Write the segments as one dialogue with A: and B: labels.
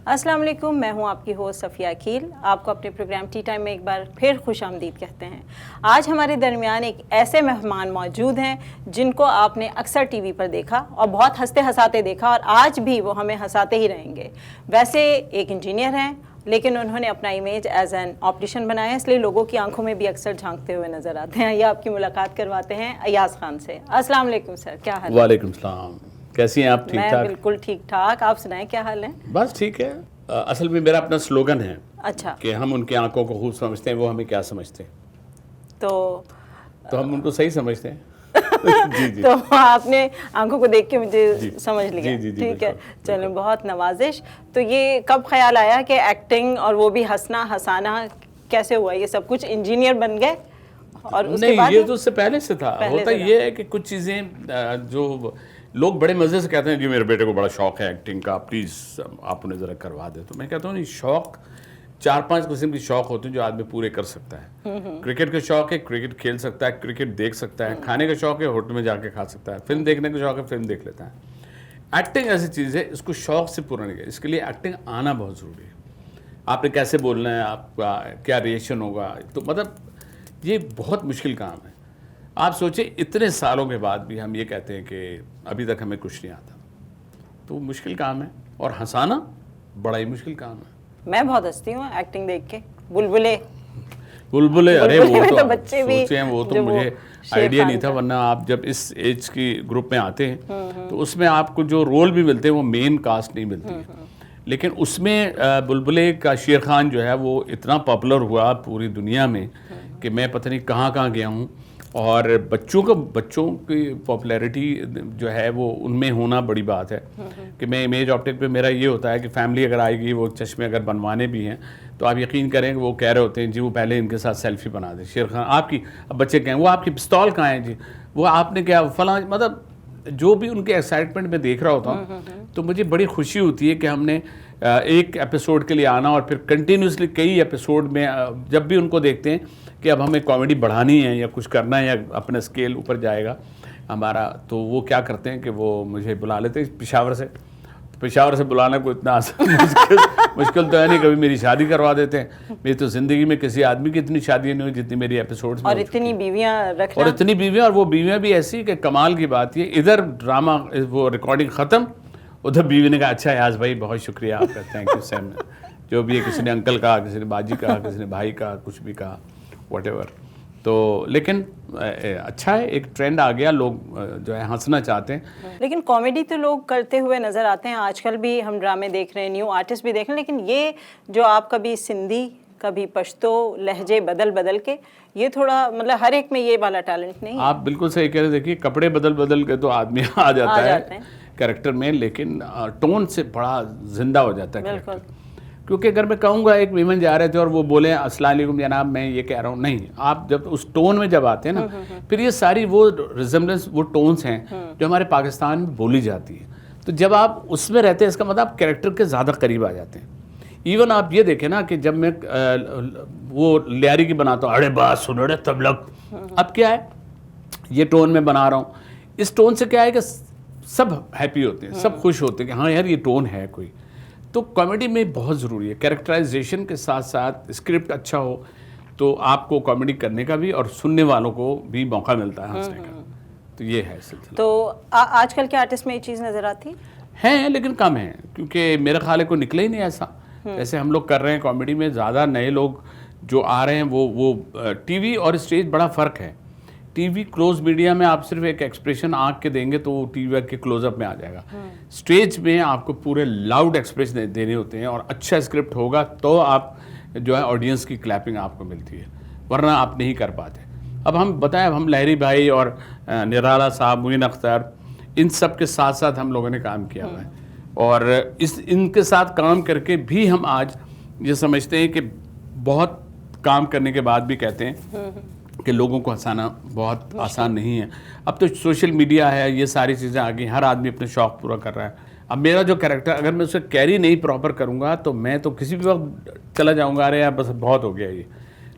A: السلام علیکم، میں ہوں آپ کی ہوسٹ صفیہ اکیل. آپ کو اپنے پروگرام ٹی ٹائم میں ایک بار پھر خوش آمدید کہتے ہیں. آج ہمارے درمیان ایک ایسے مہمان موجود ہیں جن کو آپ نے اکثر ٹی وی پر دیکھا اور بہت ہنستے ہنساتے دیکھا، اور آج بھی وہ ہمیں ہنساتے ہی رہیں گے. ویسے ایک انجینئر ہیں، لیکن انہوں نے اپنا امیج ایز این آپٹیشین بنایا ہے، اس لیے لوگوں کی آنکھوں میں بھی اکثر جھانکتے ہوئے نظر آتے ہیں. یہ آپ کی ملاقات کرواتے ہیں ایاز خان سے. السلام علیکم سر، کیا حال ہے؟
B: وعلیکم السلام. کیسی ہیں آپ؟ ٹھیک ٹھاک؟
A: میں بالکل ٹھیک ٹھاک. آپ سنائیں کیا حال ہے؟
B: بس ٹھیک ہے. اصل میں میرا اپنا سلوگن ہے
A: اچھا،
B: کہ ہم ان کی آنکھوں کو خوب سمجھتے ہیں، وہ ہمیں کیا سمجھتے ہیں،
A: تو
B: ہم ان کو صحیح سمجھتے ہیں. جی
A: تو آپ نے آنکھوں کو دیکھ کے مجھے سمجھ لیا.
B: جی
A: ٹھیک ہے، چلیں، بہت نوازش. تو یہ کب خیال آیا کہ ایکٹنگ اور وہ بھی ہنسنا ہنسانا کیسے ہوا؟ یہ سب کچھ انجینئر بن گئے اور اس کے بعد؟
B: نہیں، یہ تو اس سے پہلے سے تھا. ہوتا یہ ہے کہ کچھ چیزیں جو لوگ بڑے مزے سے کہتے ہیں کہ میرے بیٹے کو بڑا شوق ہے ایکٹنگ کا، پلیز آپ انہیں ذرا کروا دیں. تو میں کہتا ہوں نہیں، شوق 4-5 قسم کی شوق ہوتے ہیں جو آدمی پورے کر سکتا ہے. کرکٹ کا شوق ہے، کرکٹ کھیل سکتا ہے، کرکٹ دیکھ سکتا ہے. کھانے کا شوق ہے، ہوٹل میں جا کے کھا سکتا ہے. فلم دیکھنے کا شوق ہے، فلم دیکھ لیتا ہے. ایکٹنگ ایسی چیز ہے، اس کو شوق سے پورا نہیں کیا. اس کے لیے ایکٹنگ آنا بہت ضروری ہے. آپ نے کیسے بولنا ہے، آپ کا کیا ریئیکشن ہوگا، تو مطلب یہ بہت مشکل کام ہے. آپ سوچیں اتنے سالوں کے بعد بھی ہم یہ کہتے ہیں کہ ابھی تک ہمیں کچھ نہیں آتا، تو مشکل کام ہے. اور ہنسانا بڑا ہی مشکل کام ہے.
A: میں بہت ہنستی ہوں ایکٹنگ دیکھ کے. بلبلے،
B: ارے وہ تو
A: بچے بھی
B: سوچیں، وہ تو مجھے آئیڈیا نہیں تھا. ورنہ آپ جب اس ایج کی گروپ میں آتے ہیں تو اس میں آپ کو جو رول بھی ملتے ہیں وہ مین کاسٹ نہیں ملتی ہے. لیکن اس میں بلبلے کا شیر خان جو ہے وہ اتنا پاپولر ہوا پوری دنیا میں کہ میں پتہ نہیں کہاں کہاں گیا ہوں. اور بچوں کی پاپولیرٹی جو ہے وہ ان میں ہونا بڑی بات ہے. کہ میں امیج آپٹک پہ میرا یہ ہوتا ہے کہ فیملی اگر آئے گی، وہ چشمے اگر بنوانے بھی ہیں تو آپ یقین کریں کہ وہ کہہ رہے ہوتے ہیں جی وہ پہلے ان کے ساتھ سیلفی بنا دیں. شیر خان آپ کی، اب بچے کہیں وہ آپ کی پستول کہاں ہے جی، وہ آپ نے کیا فلاں، مطلب جو بھی ان کے ایکسائٹمنٹ میں دیکھ رہا ہوتا ہوں تو مجھے بڑی خوشی ہوتی ہے کہ ہم نے ایک ایپیسوڈ کے لیے آنا اور پھر کنٹینیوسلی کئی ایپیسوڈ میں جب بھی ان کو دیکھتے ہیں کہ اب ہمیں کامیڈی بڑھانی ہے یا کچھ کرنا ہے یا اپنا اسکیل اوپر جائے گا ہمارا، تو وہ کیا کرتے ہیں کہ وہ مجھے بلا لیتے ہیں پشاور سے بلانا کوئی اتنا مشکل تو ہے نہیں. کبھی میری شادی کروا دیتے ہیں. میری تو زندگی میں کسی آدمی کی اتنی شادی نہیں ہوئی جتنی میری ایپیسوڈز میں.
A: اور اتنی بیویاں رکھنا،
B: اور اتنی بیویاں، اور وہ بیویاں بھی ایسی کہ کمال کی بات یہ، ادھر ڈرامہ وہ ریکارڈنگ ختم، ادھر بیوی نے کہا اچھا ایاز بھائی بہت شکریہ آپ کا، تھینک یو سیم. جو بھی ہے، کسی نے انکل کہا، کسی نے باجی کہا، کسی نے بھائی کہا، کچھ بھی کہا، واٹ ایور. تو لیکن اچھا ہے، ایک ٹرینڈ آ گیا، لوگ جو ہے ہنسنا چاہتے ہیں.
A: لیکن کامیڈی تو لوگ کرتے ہوئے نظر آتے ہیں. آج کل بھی ہم ڈرامے دیکھ رہے ہیں، نیو آرٹسٹ بھی دیکھ رہے ہیں. لیکن یہ جو آپ کبھی سندھی کبھی پشتو لہجے بدل کے، یہ تھوڑا مطلب ہر ایک میں یہ والا ٹیلنٹ نہیں ہے.
B: آپ بالکل صحیح کہہ رہے ہیں. دیکھیے کپڑے بدل کے تو آدمی آ جاتا ہے کریکٹر میں، لیکن ٹون سے بڑا زندہ ہو جاتا ہے کریکٹر. کیونکہ اگر میں کہوں گا ایک ویمن جا رہے تھے اور وہ بولیں السلام علیکم جناب میں یہ کہہ رہا ہوں، نہیں، آپ جب اس ٹون میں جب آتے ہیں نا، پھر یہ ساری وہ ریزمبلنس، وہ ٹونز ہیں جو ہمارے پاکستان میں بولی جاتی ہیں. تو جب آپ اس میں رہتے ہیں اس کا مطلب آپ کریکٹر کے زیادہ قریب آ جاتے ہیں. ایون آپ یہ دیکھیں نا کہ جب میں وہ لیاری کی بناتا ہوں، اڑے بات سن رہے تب لگ، اب کیا ہے یہ ٹون میں بنا رہا ہوں. اس ٹون سے کیا ہے کہ سب ہیپی ہوتے ہیں، سب خوش ہوتے ہیں کہ ہاں یار یہ ٹون ہے کوئی. تو کامیڈی میں بہت ضروری ہے کیریکٹرائزیشن کے ساتھ ساتھ اسکرپٹ اچھا ہو تو آپ کو کامیڈی کرنے کا بھی اور سننے والوں کو بھی موقع ملتا ہے ہنسنے کا. تو یہ ہے سلسلہ.
A: تو آج کل کے آرٹسٹ میں یہ چیز نظر آتی
B: ہے لیکن کم ہے، کیونکہ میرا خیال ہے کوئی نکلے ہی نہیں ایسا جیسے ہم لوگ کر رہے ہیں کامیڈی میں. زیادہ نئے لوگ جو آ رہے ہیں وہ ٹی وی اور اسٹیج بڑا فرق ہے. ٹی وی کلوز میڈیا میں آپ صرف ایک ایکسپریشن آنکھ کے دیں گے تو وہ ٹی وی کے کلوز اپ میں آ جائے گا. اسٹیج میں آپ کو پورے لاؤڈ ایکسپریشن دینے ہوتے ہیں اور اچھا اسکرپٹ ہوگا تو آپ جو ہے آڈینس کی کلیپنگ آپ کو ملتی ہے، ورنہ آپ نہیں کر پاتے. اب ہم بتائیں، اب ہم لہری بھائی اور نرالا صاحب، معین اختر، ان سب کے ساتھ ساتھ ہم لوگوں نے کام کیا ہوا ہے. اور ان کے ساتھ کام کر کے بھی ہم آج یہ سمجھتے ہیں کہ بہت کام کرنے کے بعد بھی کہتے ہیں کہ لوگوں کو ہنسانا بہت آسان نہیں ہے. اب تو سوشل میڈیا ہے، یہ ساری چیزیں آ گئی، ہر آدمی اپنے شوق پورا کر رہا ہے. اب میرا جو کریکٹر اگر میں اسے کیری نہیں پراپر کروں گا تو میں تو کسی بھی وقت چلا جاؤں گا، ارے یار بس بہت ہو گیا یہ.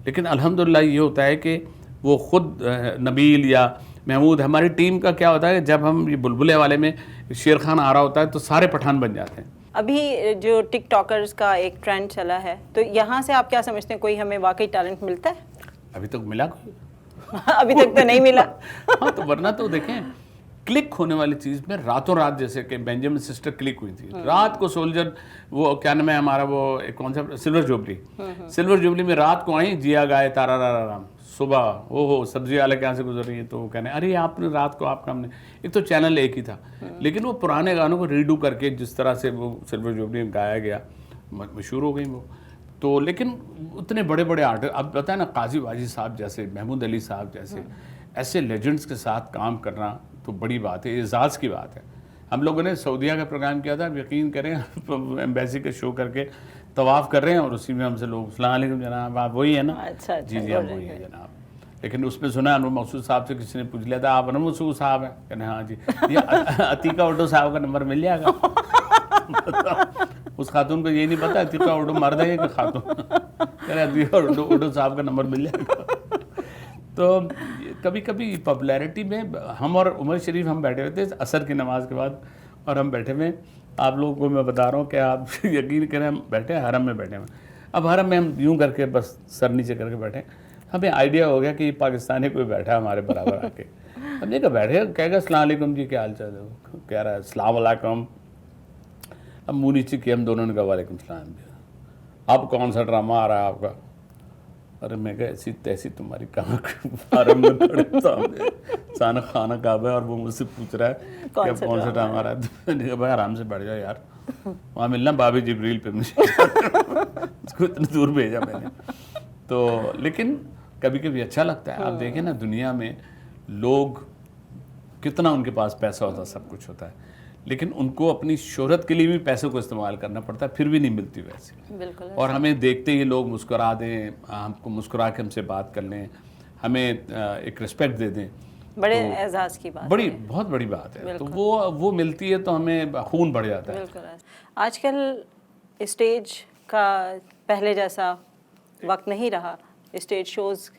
B: لیکن الحمدللہ یہ ہوتا ہے کہ وہ خود نبیل یا محمود، ہماری ٹیم کا کیا ہوتا ہے کہ جب ہم یہ بلبلے والے میں شیر خان آ رہا ہوتا ہے تو سارے پٹھان بن جاتے ہیں.
A: ابھی جو ٹک ٹاکرز کا ایک ٹرینڈ چلا ہے تو یہاں سے آپ کیا سمجھتے ہیں کوئی ہمیں واقعی ٹیلنٹ ملتا ہے؟
B: ابھی تک ملا کوئی؟
A: ابھی تک تو نہیں ملا.
B: ہاں تو ورنہ تو دیکھیں کلک ہونے والی چیز میں راتوں رات, جیسے کہ بینجامن سسٹر کلک ہوئی تھی رات کو, سولجر وہ کیا نام ہے ہمارا وہ کون سا سلور جوبلی میں رات کو آئیں, جیا گائے تارا را رام, صبح ہو سبزی والے کہاں سے گزر رہی ہے تو وہ کہنے ارے آپ نے رات کو آپ کا ہم نے, ایک تو چینل ایک ہی تھا لیکن وہ پرانے گانوں کو ریڈو کر کے جس طرح سے وہ سلور جوبلی میں گایا گیا مشہور ہو گئی وہ تو. لیکن اتنے بڑے بڑے آرٹسٹ, اب بتائیں نا قاضی واجد صاحب جیسے, محمود علی صاحب جیسے ایسے لیجنڈس کے ساتھ کام کرنا تو بڑی بات ہے, اعزاز کی بات ہے. ہم لوگوں نے سعودیہ کا پروگرام کیا تھا, یقین کریں ایمبیسی کا شو کر کے طواف کر رہے ہیں اور اسی میں ہم سے لوگ السلام علیکم جناب آپ وہی ہیں نا, جی جی ہم وہی ہیں جناب. لیکن اس میں سنا انور مقصود صاحب سے کسی نے پوچھ لیا تھا آپ انور مقصود صاحب ہیں, کہنے ہاں جی, یہ عتیقہ اڈو صاحب کا نمبر مل جائے گا. اس خاتون کو یہ نہیں پتا عتیقہ اڈو مرد ہے کہ خاتون, کہہ رہے عتیقہ اڈو صاحب کا نمبر مل جائے گا. تو کبھی کبھی پاپولیرٹی میں ہم اور عمر شریف ہم بیٹھے ہوئے تھے عصر کی نماز کے بعد, اور ہم بیٹھے ہوئے, آپ لوگوں کو میں بتا رہا ہوں کہ آپ یقین کریں ہم بیٹھے حرم میں بیٹھے ہوئے. اب حرم میں ہم یوں کر کے بس سر نیچے کر کے بیٹھے, ہمیں آئیڈیا ہو گیا کہ یہ پاکستانی کوئی بیٹھا ہمارے برابر آ کے. ہم نے کہا بیٹھے, کہے گا السلام علیکم جی کیا حال چال ہے, کہہ رہا ہے السلام علیکم. اب منہ نیچے کیا, ہم دونوں نے کہا وعلیکم السلام. اب کون سا ڈرامہ آ رہا ہے آپ کا؟ ارے میں کہا ایسی تیسی تمہاری کہاں حرم میں پڑے سامنے سانا خانہ کعبہ ہے اور وہ مجھ سے پوچھ رہا ہے کہ اب کون سا ڈرامہ آ رہا ہے. میں نے کہا بھائی آرام سے بیٹھ جاؤ یار, وہاں ملنا بابی جبریل پہ, مجھے اس کو اتنی دور بھیجا میں نے. تو لیکن کبھی کبھی اچھا لگتا ہے. آپ دیکھیں نا دنیا میں لوگ کتنا ان کے پاس پیسہ ہوتا ہے, سب کچھ ہوتا ہے, لیکن ان کو اپنی شہرت کے لیے بھی پیسوں کو استعمال کرنا پڑتا ہے, پھر بھی نہیں ملتی ویسے.
A: بالکل.
B: اور ہمیں دیکھتے ہی لوگ مسکرا دیں, ہم کو مسکرا کے ہم سے بات کر لیں, ہمیں ایک رسپیکٹ دے دیں,
A: بڑے اعزاز کی بات,
B: بڑی بہت بڑی بات ہے. تو وہ ملتی ہے تو ہمیں خون بڑھ جاتا ہے.
A: بالکل. آج کل اسٹیج کا پہلے جیسا وقت نہیں رہا, اسٹیج شوز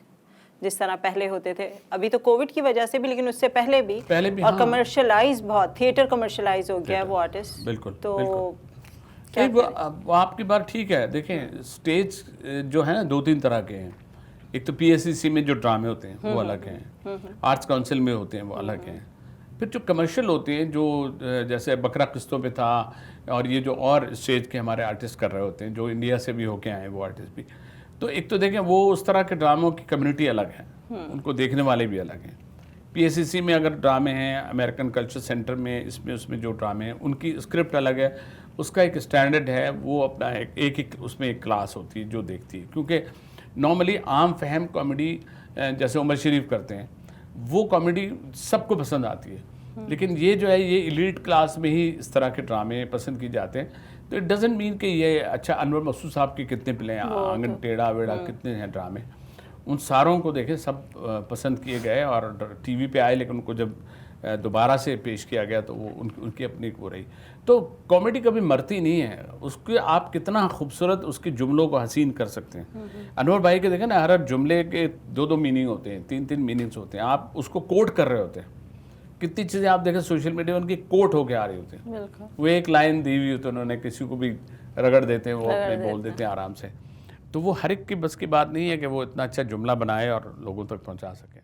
A: جس طرح پہلے ہوتے تھے, ابھی تو کووڈ کی وجہ سے بھی لیکن اس سے پہلے بھی اور کمرشلائز بہت, تھیٹر کمرشلائز ہو گیا ہے وہ آرٹسٹ.
B: بالکل.
A: تو
B: آپ کی بات ٹھیک ہے. دیکھیں اسٹیج جو ہے نا دو تین طرح کے ہیں. ایک تو پی ایس سی سی میں جو ڈرامے ہوتے ہیں وہ الگ ہیں, آرٹس کاؤنسل میں ہوتے ہیں وہ الگ ہیں. پھر جو کمرشل ہوتے ہیں جو جیسے بکرا قسطوں پہ تھا, اور یہ جو اور اسٹیج کے ہمارے آرٹسٹ کر رہے ہوتے ہیں جو انڈیا سے بھی ہو کے آئے ہیں وہ آرٹسٹ بھی. تو ایک تو دیکھیں وہ اس طرح کے ڈراموں کی کمیونٹی الگ ہے, ان کو دیکھنے والے بھی الگ ہیں. پی ایس سی سی میں اگر ڈرامے ہیں, امریکن کلچر سینٹر میں اس میں جو ڈرامے ہیں ان کی اسکرپٹ الگ ہے, اس کا ایک اسٹینڈرڈ ہے, وہ اپنا ایک اس میں ایک کلاس ہوتی ہے جو دیکھتی ہے. کیونکہ نارملی عام فہم کامیڈی جیسے عمر شریف کرتے ہیں وہ کامیڈی سب کو پسند آتی ہے, لیکن یہ جو ہے یہ ایلیٹ کلاس میں ہی اس طرح کے ڈرامے پسند کی جاتے ہیں. تو اٹ ڈزنٹ مین کہ یہ اچھا انور مقصود صاحب کے کتنے پلے ہیں, آنگن ٹیڑھا ویڑھا کتنے ہیں ڈرامے, ان ساروں کو دیکھیں سب پسند کیے گئے اور ٹی وی پہ آئے, لیکن ان کو جب دوبارہ سے پیش کیا گیا تو وہ ان کی اپنی ہو رہی. تو کامیڈی کبھی مرتی نہیں ہے, اس کے آپ کتنا خوبصورت اس کے جملوں کو حسین کر سکتے ہیں. انور بھائی کے دیکھیں نا ہر جملے کے دو میننگ ہوتے ہیں, تین میننگس ہوتے ہیں, آپ اس کو کوٹ کر رہے ہوتے ہیں. کتنی چیزیں آپ دیکھیں سوشل میڈیا ان کی کوٹ ہو کے آ رہی ہوتی ہیں, وہ ایک لائن دی ہوئی ہوتی ہے, انہوں نے کسی کو بھی رگڑ دیتے ہیں, وہ اپنے بول دیتے ہیں آرام سے. تو وہ ہر ایک کی بس کی بات نہیں ہے کہ وہ اتنا اچھا جملہ بنائے اور لوگوں تک پہنچا سکے.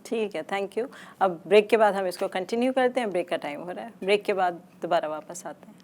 A: ٹھیک ہے, تھینک یو. اب بریک کے بعد ہم اس کو کنٹینیو کرتے ہیں, بریک کا ٹائم ہو رہا ہے, بریک کے بعد دوبارہ واپس آتے ہیں.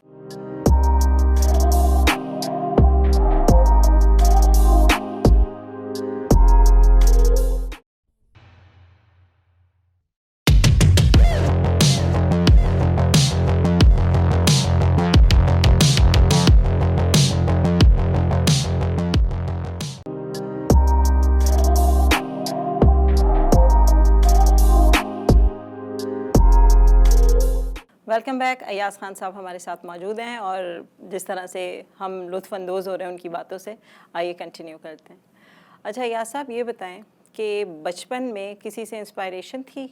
A: Welcome back. ایاز خان صاحب ہمارے ساتھ موجود ہیں, اور جس طرح سے ہم لطف اندوز ہو رہے ہیں ان کی باتوں سے, آئیے کنٹینیو کرتے ہیں. اچھا ایاز صاحب یہ بتائیں کہ بچپن میں کسی سے انسپائریشن تھی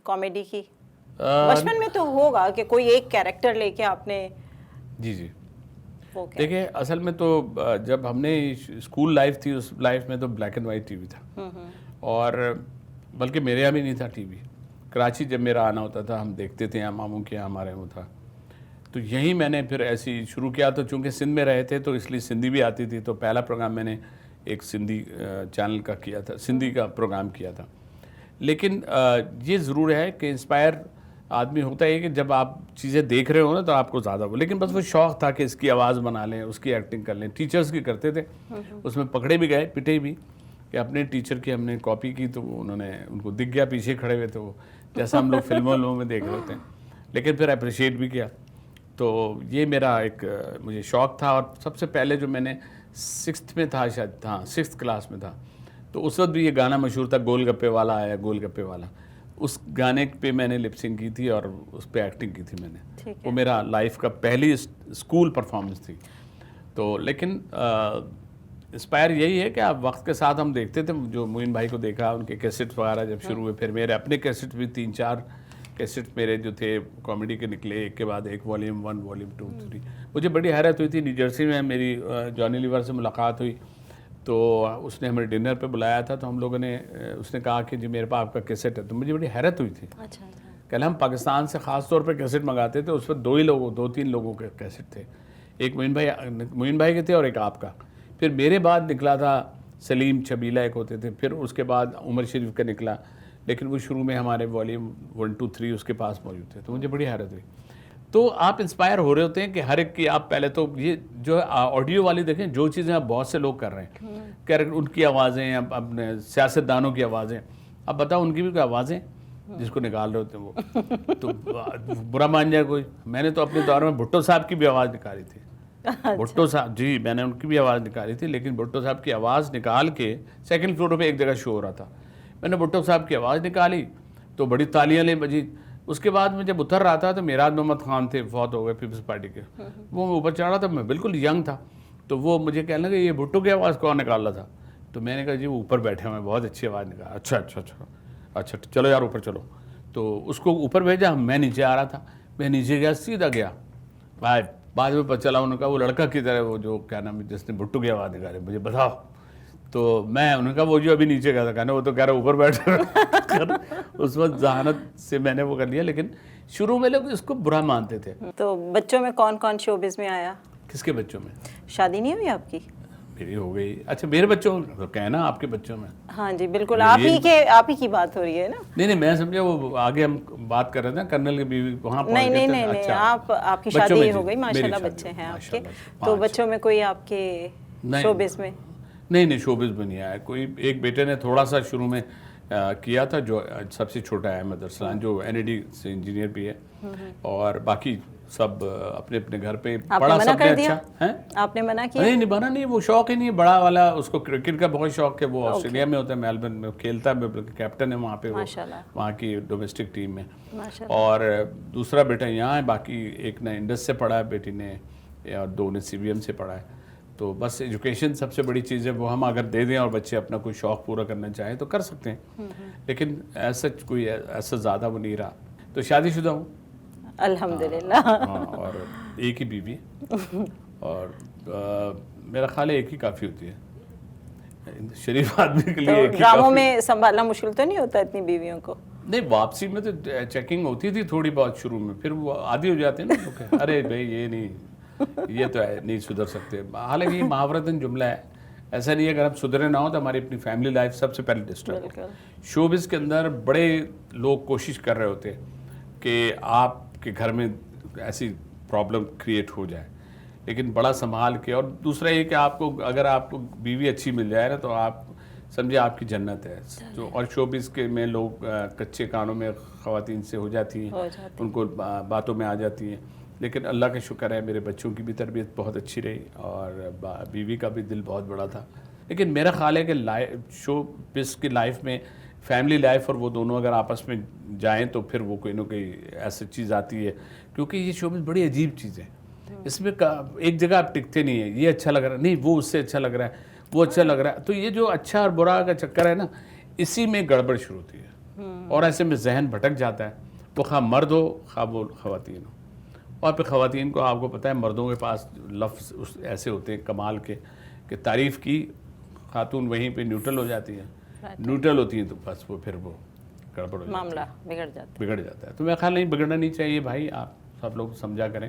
A: کامیڈی کی؟ بچپن میں تو ہوگا کہ کوئی ایک کیریکٹر لے کے آپ نے.
B: جی دیکھیں اصل میں تو جب ہم نے اسکول لائف تھی اس لائف میں تو black and white T V تھا, اور بلکہ میرے یہاں بھی نہیں تھا ٹی وی. کراچی جب میرا آنا ہوتا تھا ہم دیکھتے تھے, ماموں کے یہاں ہمارے وہ تھا. تو یہیں میں نے پھر ایسی شروع کیا. تو چونکہ سندھ میں رہے تھے تو اس لیے سندھی بھی آتی تھی, تو پہلا پروگرام میں نے ایک سندھی چینل کا کیا تھا, سندھی کا پروگرام کیا تھا. لیکن یہ ضرور ہے کہ انسپائر آدمی ہوتا ہے کہ جب آپ چیزیں دیکھ رہے ہو نا تو آپ کو زیادہ ہو, لیکن بس وہ شوق تھا کہ اس کی آواز بنا لیں, اس کی ایکٹنگ کر لیں. ٹیچرز کی کرتے تھے, اس میں پکڑے بھی گئے, پٹے بھی, کہ اپنے ٹیچر کی ہم نے کاپی کی تو انہوں نے, ان کو دکھ گیا پیچھے کھڑے ہوئے, تو جیسا ہم لوگ فلموں میں دیکھ رہے ہوتے ہیں, لیکن پھر اپریشیٹ بھی کیا. تو یہ میرا ایک مجھے شوق تھا. اور سب سے پہلے جو میں نے 6th میں تھا, شاید ہاں 6th کلاس میں تھا, تو اس وقت بھی یہ گانا مشہور تھا, گول گپے والا آیا گول گپے والا. اس گانے پہ میں نے لپ سنگ کی تھی اور اس پہ ایکٹنگ کی تھی میں نے. وہ میرا لائف کا پہلی اسکول پرفارمنس تھی. تو لیکن انسپائر یہی ہے کہ آپ وقت کے ساتھ ہم دیکھتے تھے, جو معین بھائی کو دیکھا, ان کے کیسٹ وغیرہ جب شروع ہوئے, پھر میرے اپنے کیسٹ بھی 3-4 کیسٹ میرے جو تھے کامیڈی کے نکلے, ایک کے بعد ایک, والیوم 1, والیوم 2, 3. مجھے بڑی حیرت ہوئی تھی, نیو جرسی میں میری جانی لیور سے ملاقات ہوئی, تو اس نے ہمیں ڈنر پہ بلایا تھا. تو ہم لوگوں نے, اس نے کہا کہ جی میرے پاس آپ کا کیسٹ ہے. تو مجھے بڑی حیرت ہوئی تھی. کل ہم پاکستان سے خاص طور پہ کیسٹ منگاتے تھے, اس وقت 2-3 لوگوں کے کیسٹ تھے, ایک معین بھائی کے تھے اور ایک آپ کا. پھر میرے بعد نکلا تھا سلیم چھبیلا ایک ہوتے تھے, پھر اس کے بعد عمر شریف کا نکلا, لیکن وہ شروع میں ہمارے والیوم 1, 2, 3 اس کے پاس موجود تھے. تو مجھے بڑی حیرت ہوئی. تو آپ انسپائر ہو رہے ہوتے ہیں کہ ہر ایک کی, آپ پہلے تو یہ جو آڈیو والی دیکھیں, جو چیزیں آپ بہت سے لوگ کر رہے ہیں, کہ ان کی آوازیں, اپنے سیاستدانوں کی آوازیں, اب بتاؤ ان کی بھی کوئی آوازیں جس کو نکال رہے ہوتے ہیں وہ, تو برا مان جائے کوئی. میں نے تو اپنے دور میں بھٹو صاحب کی بھی آواز نکالی تھی. بھٹو صاحب, جی میں نے ان کی بھی آواز نکالی تھی, لیکن بھٹو صاحب کی آواز نکال کے 2nd فلور پہ ایک جگہ شو ہو رہا تھا, میں نے بھٹو صاحب کی آواز نکالی تو بڑی تالیاں لیں بجی. اس کے بعد میں جب اتر رہا تھا تو میراد محمد خان تھے, فوت ہو گئے پیپلز پارٹی کے, وہ اوپر چڑھ رہا تھا, میں بالکل ینگ تھا, تو وہ مجھے کہنے لگے یہ بھٹو کی آواز کون نکال رہا تھا. تو میں نے کہا جی وہ اوپر بیٹھے ہوئے, بہت اچھی آواز نکال. اچھا چلو یار اوپر چلو. تو اس کو اوپر بھیجا, میں نیچے آ رہا تھا, میں نیچے گیا, سیدھا گیا بھائی. بعد میں پتہ چلا انہوں نے کہا وہ لڑکا کی طرح, وہ جو کیا نام ہے جس نے بھٹو کی آواز نکالی, مجھے بتاؤ. تو میں انہوں نے کہا وہ جو ابھی نیچے گیا تھا, کہنا وہ تو کہہ رہا اوپر بیٹھ. اس وقت ذہانت سے میں نے وہ کر لیا, لیکن شروع میں لوگ اس کو برا مانتے تھے.
A: تو بچوں میں کون شوبز میں آیا؟
B: کس کے بچوں میں؟
A: شادی نہیں ہوئی آپ کی؟
B: میری ہو گئی. اچھا میرے بچوں میں کہنا, آپ کے بچوں میں؟
A: ہاں جی بالکل, آپ ہی کی بات ہو رہی ہے نا.
B: نہیں میں سمجھا وہ آگے ہم بات کر رہے تھے کرنل کی بیوی وہاں پہنچ گئے تھے.
A: نہیں, آپ کی شادی ہو گئی, ماشاءاللہ بچے ہیں آپ کے. تو بچوں میں کوئی آپ کے شوبز میں؟
B: نہیں شوبز میں نہیں آیا کوئی. ایک بیٹے نے تھوڑا سا شروع میں کیا تھا, جو سب سے چھوٹا ہے احمد ارسلان, جو NID سے انجینئر بھی ہے, اور باقی سب اپنے اپنے گھر پہ پڑھا. سب نے اچھا ہے. آپ نے
A: منع کیا؟
B: نہیں منع نہیں, وہ شوق ہی نہیں ہے. بڑا والا اس کو کرکٹ کا بہت شوق ہے, وہ آسٹریلیا میں ہوتا ہے, میلبرن میں کھیلتا ہے, کیپٹن ہے وہاں پہ, وہاں کی ڈومیسٹک ٹیم میں. اور دوسرا بیٹا یہاں ہے, باقی ایک نے انڈس سے پڑھا ہے بیٹی نے, اور 2 نے CBM سے پڑھا ہے. تو بس ایجوکیشن سب سے بڑی چیز ہے, وہ ہم اگر دے دیں اور بچے اپنا کوئی شوق پورا کرنا چاہیں تو کر سکتے ہیں, لیکن ایسا کوئی ایسا زیادہ وہ نہیں رہا. تو شادی شدہ ہوں
A: الحمدللہ.
B: اور ایک ہی بیوی, اور میرا خیال ہے ایک ہی کافی ہوتی ہے شریف آدمی کے لیے.
A: ڈراموں میں سنبھالنا مشکل تو نہیں ہوتا اتنی بیویوں کو؟
B: نہیں, واپسی میں تو چیکنگ ہوتی تھی تھوڑی بہت شروع میں, پھر وہ عادی ہو جاتے ہیں نا, ارے بھائی یہ نہیں, یہ تو ہے نہیں سدھر سکتے. حالانکہ یہ محاورتاً جملہ ہے, ایسا نہیں ہے اگر ہم سدھرے نہ ہوں تو ہماری اپنی فیملی لائف سب سے پہلے ڈسٹرب ہو. شوبز کے اندر بڑے لوگ کوشش کر رہے ہوتے ہیں کہ آپ کے گھر میں ایسی پرابلم کریٹ ہو جائے, لیکن بڑا سنبھال کے. اور دوسرا یہ کہ آپ کو اگر آپ کو بیوی اچھی مل جائے نا تو آپ سمجھے آپ کی جنت ہے. اور شوبز کے میں لوگ کچے کانوں میں خواتین سے ہو جاتی ہیں, ان کو باتوں میں آ جاتی ہیں, لیکن اللہ کا شکر ہے میرے بچوں کی بھی تربیت بہت اچھی رہی, اور بیوی کا بھی دل بہت بڑا تھا. لیکن میرا خیال ہے کہ شوبز کی لائف میں فیملی لائف اور وہ دونوں اگر آپس میں جائیں تو پھر وہ کوئی نہ کوئی ایسی چیز آتی ہے, کیونکہ یہ شوبز بڑی عجیب چیز ہے. اس میں ایک جگہ آپ ٹکتے نہیں ہیں, یہ اچھا لگ رہا ہے, نہیں وہ اس سے اچھا لگ رہا ہے, وہ اچھا لگ رہا ہے. تو یہ جو اچھا اور برا کا چکر ہے نا, اسی میں گڑبڑ شروع ہوتی ہے, اور ایسے میں ذہن بھٹک جاتا ہے. وہ خواہ مرد ہو خواہ وہ خواتین ہو. اور پھر خواتین کو آپ کو پتہ ہے مردوں کے پاس لفظ ایسے ہوتے ہیں کمال کے, کہ تعریف کی خاتون وہیں پہ نیوٹرل ہو جاتی ہیں, نیوٹرل ہوتی ہیں تو بس وہ پھر وہ گڑبڑ ہو جاتا ہے,
A: معاملہ بگڑ جاتا ہے.
B: تو میرا خیال نہیں بگڑنا نہیں چاہیے بھائی, آپ سب لوگ سمجھا کریں.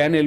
B: 10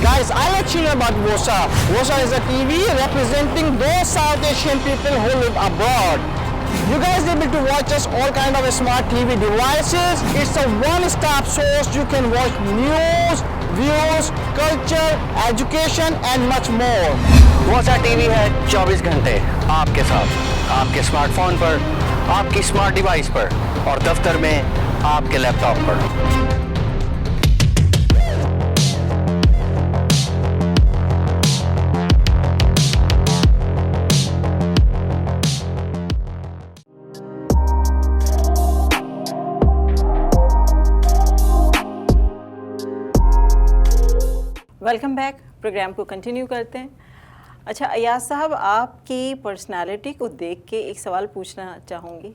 C: Guys, I'll let you know about WOSA. WOSA is a TV representing those South Asian people who live abroad. You guys will be to watch us all kind of smart TV devices. It's a one-stop source. You can watch news, views, culture, education and much more.
D: WOSA TV ہے 24 گھنٹے آپ کے ساتھ، آپ کے smart phone پر، آپ کی smart device پر اور دفتر میں آپ کے لیپ ٹاپ پر۔
A: ویلکم بیک، پروگرام کو کنٹینیو کرتے ہیں۔ اچھا ایاز صاحب، آپ کی پرسنالٹی کو دیکھ کے ایک سوال پوچھنا چاہوں گی۔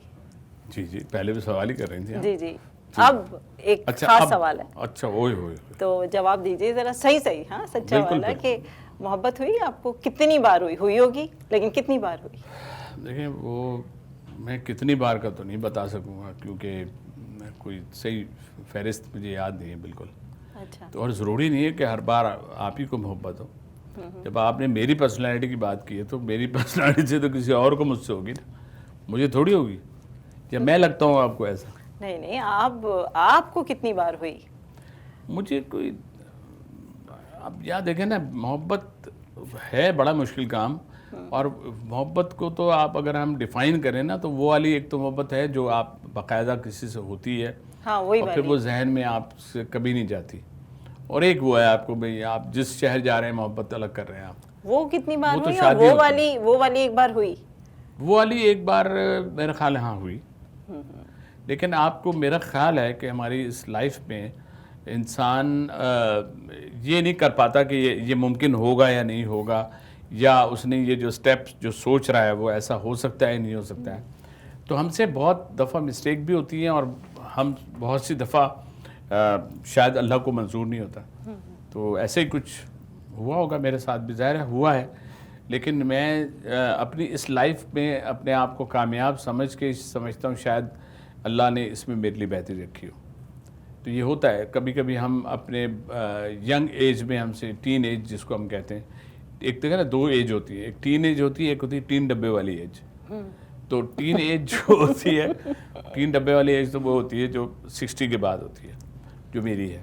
B: جی پہلے بھی سوال ہی کر رہی تھی۔
A: جی اب ایک خاص سوال ہے،
B: اچھا ہوئے
A: تو جواب دیجیے ذرا صحیح، ہاں سچا والا، کہ محبت ہوئی آپ کو کتنی بار ہوئی ہوگی لیکن کتنی بار ہوئی؟
B: دیکھیں وہ میں کتنی بار کا تو نہیں بتا سکوں گا، کیونکہ کوئی صحیح فہرست مجھے یاد نہیں ہے بالکل۔
A: اچھا،
B: تو اور ضروری نہیں ہے کہ ہر بار آپ ہی کو محبت ہو۔ جب آپ نے میری پرسنالٹی کی بات کی ہے تو میری پرسنالٹی سے تو کسی اور کو مجھ سے ہوگی نا، مجھے تھوڑی ہوگی، یا میں لگتا ہوں آپ کو ایسا؟
A: نہیں، آپ کو کتنی بار ہوئی؟
B: مجھے کوئی، اب یاد دیکھیں نا، محبت ہے بڑا مشکل کام، اور محبت کو تو آپ اگر ہم ڈیفائن کریں نا تو وہ والی ایک تو محبت ہے جو آپ باقاعدہ کسی سے ہوتی ہے،
A: ہاں وہی،
B: اور پھر وہ ذہن میں آپ سے کبھی نہیں جاتی، اور ایک وہ ہے آپ کو بھئی آپ جس شہر جا رہے ہیں محبت الگ کر رہے ہیں آپ،
A: وہ کتنی بار
B: وہ تو
A: ہوئی؟ اور وہ والی ایک بار ہوئی؟
B: وہ والی ایک بار میرا خیال ہاں ہوئی۔ لیکن آپ کو میرا خیال ہے کہ ہماری اس لائف میں انسان یہ نہیں کر پاتا کہ یہ ممکن ہوگا یا نہیں ہوگا، یا اس نے یہ جو سٹیپس جو سوچ رہا ہے وہ ایسا ہو سکتا ہے نہیں ہو سکتا ہے۔ تو ہم سے بہت دفعہ مسٹیک بھی ہوتی ہیں، اور ہم بہت سی دفعہ شاید اللہ کو منظور نہیں ہوتا، تو ایسے ہی کچھ ہوا ہوگا میرے ساتھ بھی، ظاہر ہوا ہے۔ لیکن میں اپنی اس لائف میں اپنے آپ کو کامیاب سمجھ کے سمجھتا ہوں شاید اللہ نے اس میں میرے لیے بہتری رکھی ہو۔ تو یہ ہوتا ہے کبھی کبھی ہم اپنے ینگ ایج میں، ہم سے ٹین ایج جس کو ہم کہتے ہیں، ایک دیکھیں نا دو ایج ہوتی ہے، ایک ٹین ایج ہوتی ہے، ایک ہوتی ہے ٹین ڈبے والی ایج۔ تو ٹین ایج جو ہوتی ہے، ٹین ڈبے والی ایج تو وہ ہوتی ہے جو 60 کے بعد ہوتی ہے، جو میری ہے۔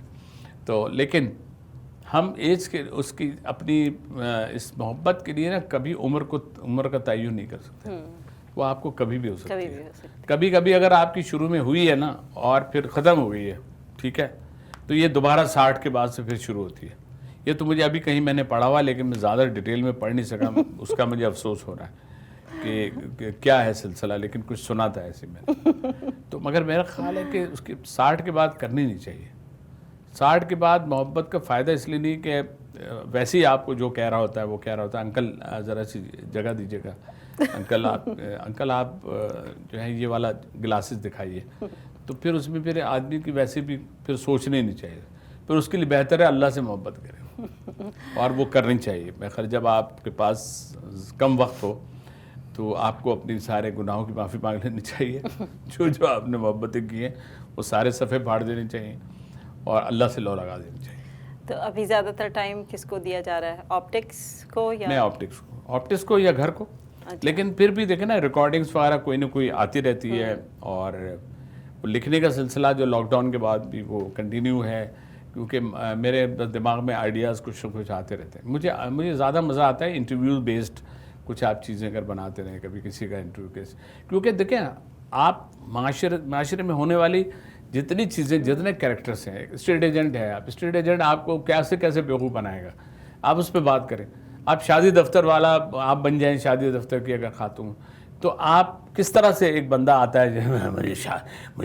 B: تو لیکن ہم ایج کے اس کی اپنی اس محبت کے لیے نا کبھی عمر کا تعین نہیں کر سکتے، وہ آپ کو کبھی بھی ہو سکتی ہے۔ کبھی کبھی اگر آپ کی شروع میں ہوئی ہے نا اور پھر ختم ہو گئی ہے، ٹھیک ہے، تو یہ دوبارہ 60 کے بعد سے پھر شروع ہوتی ہے۔ یہ تو مجھے ابھی کہیں میں نے پڑھا ہوا، لیکن میں زیادہ ڈیٹیل میں پڑھ نہیں سکا، اس کا مجھے افسوس ہو رہا ہے کہ کیا ہے سلسلہ، لیکن کچھ سنا تھا ایسے میں تو مگر میرا خیال ہے کہ اس کی 60 کے بعد کرنی نہیں چاہیے۔ 60 کے بعد محبت کا فائدہ اس لیے نہیں کہ ویسے ہی آپ کو جو کہہ رہا ہوتا ہے وہ کہہ رہا ہوتا ہے، انکل ذرا سی جگہ دیجیے گا، انکل آپ جو ہے یہ والا گلاسز دکھائیے، تو پھر اس میں پھر آدمی کی ویسے بھی پھر سوچنے نہیں چاہیے، پھر اس کے لیے بہتر ہے اللہ سے محبت کریں، اور وہ کرنی چاہیے۔ بخیر جب آپ کے پاس کم وقت ہو تو آپ کو اپنی سارے گناہوں کی معافی مانگ لینی چاہیے، جو آپ نے محبتیں کی ہیں وہ سارے صفحے پھاڑ دینے چاہیے، اور اللہ سے لو لگا دینی چاہیے۔
A: تو ابھی زیادہ تر ٹائم کس کو دیا جا رہا ہے، آپٹکس کو یا
B: میں آپٹکس کو یا گھر کو؟ لیکن پھر بھی دیکھیں نا ریکارڈنگس وغیرہ کوئی نہ کوئی آتی رہتی ہے، اور لکھنے کا سلسلہ جو لاک ڈاؤن کے بعد بھی وہ کنٹینیو ہے، کیونکہ میرے دماغ میں آئیڈیاز کچھ نہ کچھ آتے رہتے ہیں۔ مجھے زیادہ مزہ آتا ہے انٹرویو بیسڈ کچھ آپ چیزیں اگر بناتے رہیں، کبھی کسی کا انٹرویو کیس، کیونکہ دیکھیں آپ معاشرے میں ہونے والی جتنی چیزیں، جتنے کریکٹرس ہیں، اسٹیٹ ایجنٹ ہے، اسٹیٹ ایجنٹ آپ کو کیسے بیوقوف بنائے گا، آپ اس پہ بات کریں۔ آپ شادی دفتر والا آپ بن جائیں، شادی دفتر کی اگر خاتون، تو آپ کس طرح سے ایک بندہ آتا ہے مجھے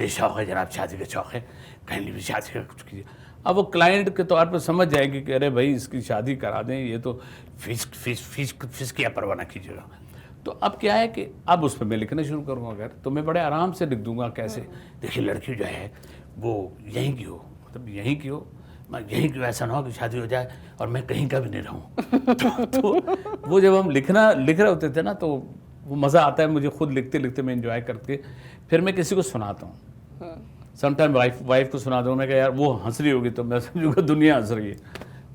B: شوق ہے جناب، شادی کا شوق ہے، کہیں بھی شادی کا کچھ کیجیے، اب وہ کلائنٹ کے طور پر سمجھ جائے گی کہ ارے بھائی اس کی شادی کرا دیں، یہ تو فیس کی پرواہ نہ کیجیے گا۔ تو اب کیا ہے کہ اب اس پہ میں لکھنا شروع کروں گا، اگر تو میں بڑے آرام سے لکھ دوں گا کیسے، دیکھیے لڑکی جو ہے وہ یہیں کی ہو، مطلب یہیں کی ہو، یہیں کی ایسا نہ ہو کہ شادی ہو جائے اور میں کہیں کا بھی نہیں رہوں۔ تو وہ جب ہم لکھ رہے ہوتے تھے نا تو وہ مزہ آتا ہے مجھے، خود لکھتے لکھتے میں انجوائے کرتے، پھر میں کسی کو سناتا ہوں، سم ٹائم وائف کو سناتا ہوں، میں کہا یار وہ ہنس رہی ہوگی تو میں سمجھوں گا دنیا ہنس رہی ہے،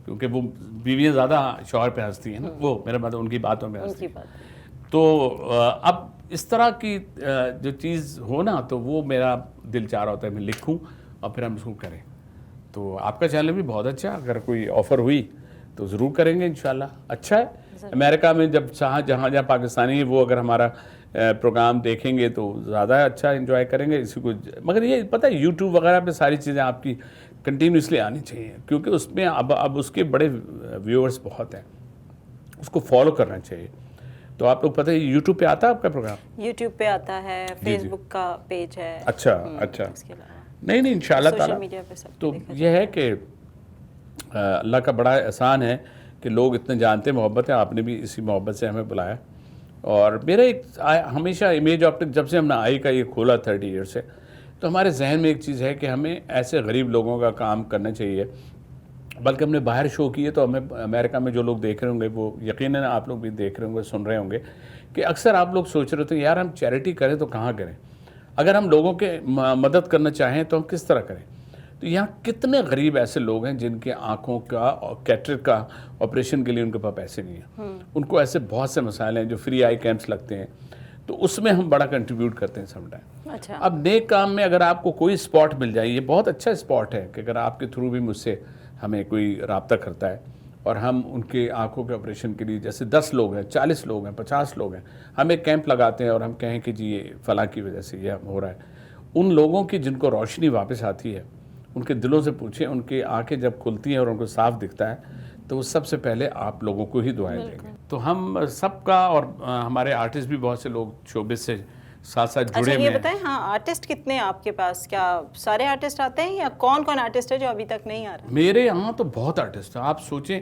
B: کیونکہ وہ بیویاں زیادہ شوہر پہ ہنستی ہیں نا، وہ میرا مطلب ان کی باتوں میں ہنستی ہیں۔ تو اب اس طرح کی جو چیز ہو نا تو وہ میرا دل چاہ رہا ہوتا ہے میں لکھوں اور پھر ہم اس کو کریں. تو آپ کا چینل بھی بہت اچھا ہے, اگر کوئی آفر ہوئی تو ضرور کریں گے انشاءاللہ. اچھا ہے, امریکہ میں جب جہاں پاکستانی ہیں وہ اگر ہمارا پروگرام دیکھیں گے تو زیادہ اچھا انجوائے کریں گے اسی کو. مگر یہ پتہ ہے یوٹیوب وغیرہ پہ ساری چیزیں آپ کی کنٹینیوسلی آنی چاہیے, کیونکہ اس میں اب اس کے بڑے ویورز بہت ہیں, اس کو فالو کرنا چاہیے. تو آپ لوگ پتہ ہے یوٹیوب پہ آتا ہے آپ کا پروگرام؟
A: یوٹیوب پہ آتا ہے, فیس بک کا پیج ہے.
B: اچھا, نہیں انشاءاللہ تعالیٰ.
A: میڈیا پہ سب
B: تو یہ ہے کہ اللہ کا بڑا احسان ہے کہ لوگ اتنے جانتے محبت ہیں. آپ نے بھی اسی محبت سے ہمیں بلایا. اور میرا ایک ہمیشہ امیج آپٹک جب سے ہم نے آئی کا یہ کھولا 30 ایئر سے, تو ہمارے ذہن میں ایک چیز ہے کہ ہمیں ایسے غریب لوگوں کا کام کرنا چاہیے. بلکہ ہم نے باہر شو کیے تو ہمیں امریکہ میں جو لوگ دیکھ رہے ہوں گے وہ یقیناً آپ لوگ بھی دیکھ رہے ہوں گے, سن رہے ہوں گے کہ اکثر آپ لوگ سوچ رہے ہوتے ہیں یار ہم چیریٹی کریں تو کہاں کریں, اگر ہم لوگوں کے مدد کرنا چاہیں تو ہم کس طرح کریں. تو یہاں کتنے غریب ایسے لوگ ہیں جن کے آنکھوں کا کیٹریک کا آپریشن کے لیے ان کے پاس پیسے نہیں ہیں. ان کو ایسے بہت سے مسائل ہیں جو فری آئی کیمپس لگتے ہیں, تو اس میں ہم بڑا کنٹریبیوٹ کرتے ہیں سم ٹائم.
A: اچھا,
B: اب نیک کام میں اگر آپ کو کوئی اسپاٹ مل جائے, یہ بہت اچھا اسپاٹ ہے کہ اگر آپ کے تھرو بھی مجھ سے ہمیں کوئی رابطہ کرتا ہے اور ہم ان کے آنکھوں کے آپریشن کے لیے جیسے 10 لوگ ہیں, 40 لوگ ہیں, 50 لوگ ہیں, ہم ایک کیمپ لگاتے ہیں اور ہم کہیں کہ جی یہ فلاں کی وجہ سے یہ ہو رہا ہے. ان لوگوں کی جن کو روشنی واپس آتی ہے ان کے دلوں سے پوچھیں, ان کی آنکھیں جب کھلتی ہیں اور ان کو صاف دکھتا ہے تو وہ سب سے پہلے آپ لوگوں کو ہی دعائیں دیں گے. تو ہم سب کا, اور ہمارے آرٹسٹ بھی بہت سے لوگ شعبے سے ساتھ ساتھ جڑے
A: اچھا
B: ہوئے
A: یہ
B: ہیں.
A: بتائیں, ہاں آرٹسٹ کتنے ہیں آپ کے پاس, کیا سارے آرٹسٹ آتے ہیں یا کون آرٹسٹ ہے جو ابھی تک نہیں آ رہا؟
B: میرے یہاں تو بہت آرٹسٹ ہیں. آپ سوچیں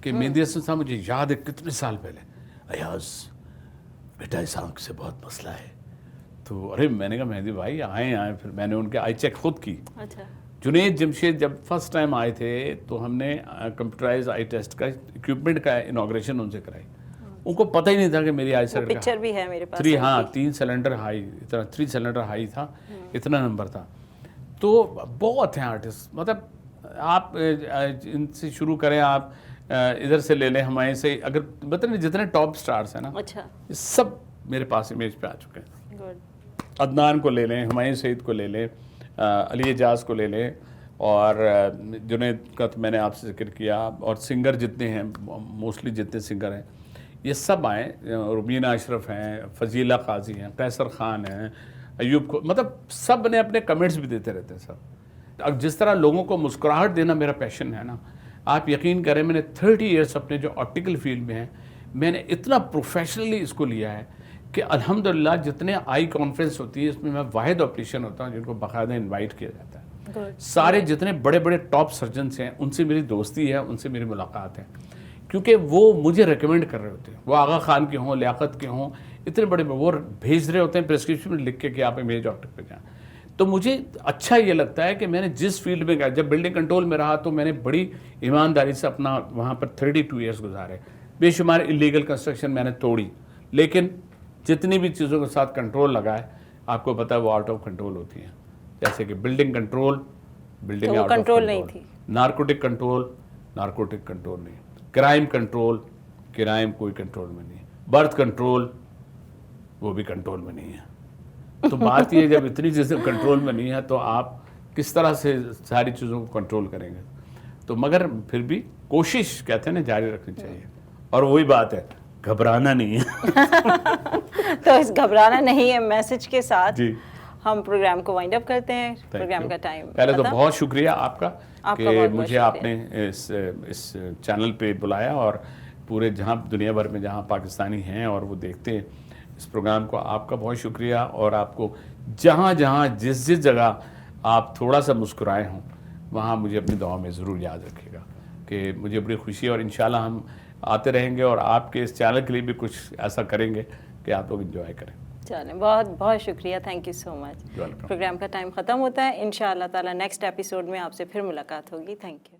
B: کہ مہندی حسن صاحب, مجھے یاد ہے کتنے سال پہلے, ایاز بیٹا اس آنکھ سے بہت مسئلہ ہے, تو ارے میں نے کہا مہندی بھائی آئیں, پھر میں نے ان کے آئی چیک خود کی.
A: اچھا,
B: جنید جمشید جب فرسٹ ٹائم آئے تھے تو ہم نے کمپیوٹرائز آئی ٹیسٹ کا اکوپمنٹ کا انوگریشن ان سے کرائی. ان کو پتہ ہی نہیں تھا کہ میری آئی سیٹ
A: پکچر بھی ہے میرے پاس.
B: 3 سلنڈر ہائی, اتنا 3 سلنڈر ہائی تھا, اتنا نمبر تھا. تو بہت ہیں آرٹسٹ, مطلب آپ ان سے شروع کریں, آپ ادھر سے لے لیں ہمارے سے, اگر بتائیں جتنے ٹاپ سٹارز ہیں نا,
A: اچھا,
B: سب میرے پاس امیج پہ آ چکے ہیں. عدنان کو لے لیں, ہمایوں سعید کو لے لیں, علی اعجاز کو لے لیں, اور جنید کا تو میں نے آپ سے ذکر کیا, اور سنگر جتنے ہیں موسٹلی جتنے سنگر ہیں یہ سب آئیں. ربینہ اشرف ہیں, فضیلہ قاضی ہیں, قیصر خان ہیں, ایوب کو, مطلب سب نے اپنے کمنٹس بھی دیتے رہتے ہیں سب. اب جس طرح لوگوں کو مسکراہٹ دینا میرا پیشن ہے نا, آپ یقین کریں میں نے 30 ایئرس اپنے جو آپٹیکل فیلڈ میں ہیں میں نے اتنا پروفیشنلی اس کو لیا ہے کہ الحمدللہ جتنے آئی کانفرنس ہوتی ہے اس میں میں واحد آپٹیشین ہوتا ہوں جن کو باقاعدہ انوائٹ کیا جاتا ہے. سارے جتنے بڑے بڑے ٹاپ سرجنس ہیں ان سے میری دوستی ہے, ان سے میری ملاقات ہے, کیونکہ وہ مجھے ریکمینڈ کر رہے ہوتے ہیں. وہ آغا خان کے ہوں, لیاقت کے ہوں, اتنے بڑے وہ بھیج رہے ہوتے ہیں پریسکرپشن لکھ کے کہ آپ امیج آپٹک پہ جائیں. تو مجھے اچھا یہ لگتا ہے کہ میں نے جس فیلڈ میں گیا, جب بلڈنگ کنٹرول میں رہا تو میں نے بڑی ایمانداری سے اپنا وہاں پر 32 ایئرس گزارے. بے شمار انلیگل کنسٹرکشن میں نے توڑی, لیکن جتنی بھی چیزوں کے ساتھ کنٹرول لگائے آپ کو پتہ ہے وہ آؤٹ آف کنٹرول ہوتی ہیں. جیسے کہ building control, building out of control
A: نہیں تھی.
B: نارکوٹک کنٹرول, نارکوٹک کنٹرول نہیں. کرائم کنٹرول, کرائم کوئی کنٹرول میں نہیں. برتھ کنٹرول, وہ بھی کنٹرول میں نہیں ہے. تو بات یہ جب اتنی چیزیں کنٹرول میں نہیں ہے تو آپ کس طرح سے ساری چیزوں کو کنٹرول کریں گے. تو مگر پھر بھی کوشش کہتے ہیں نا جاری رکھنی چاہیے, اور وہی بات ہے گھبرانا نہیں ہے.
A: تو اس گھبرانا نہیں ہے میسج کے ساتھ
B: جی
A: ہم پروگرام کو وائنڈ اپ کرتے ہیں. پروگرام کا ٹائم,
B: پہلے تو بہت شکریہ آپ کا کہ مجھے آپ نے اس چینل پہ بلایا, اور پورے جہاں دنیا بھر میں جہاں پاکستانی ہیں اور وہ دیکھتے ہیں اس پروگرام کو, آپ کا بہت شکریہ. اور آپ کو جہاں جہاں جس جگہ آپ تھوڑا سا مسکرائے ہوں وہاں مجھے اپنی دعا میں ضرور یاد رکھے گا کہ مجھے بڑی خوشی ہے, اور انشاءاللہ ہم آتے رہیں گے اور آپ کے اس چینل کے لیے بھی کچھ ایسا کریں گے کہ آپ لوگ انجوائے کریں.
A: چلیں, بہت بہت شکریہ, thank you so much. Program کا ٹائم ختم ہوتا ہے. انشاءاللہ تعالی نیکسٹ ایپیسوڈ میں آپ سے پھر ملاقات ہوگی. Thank you.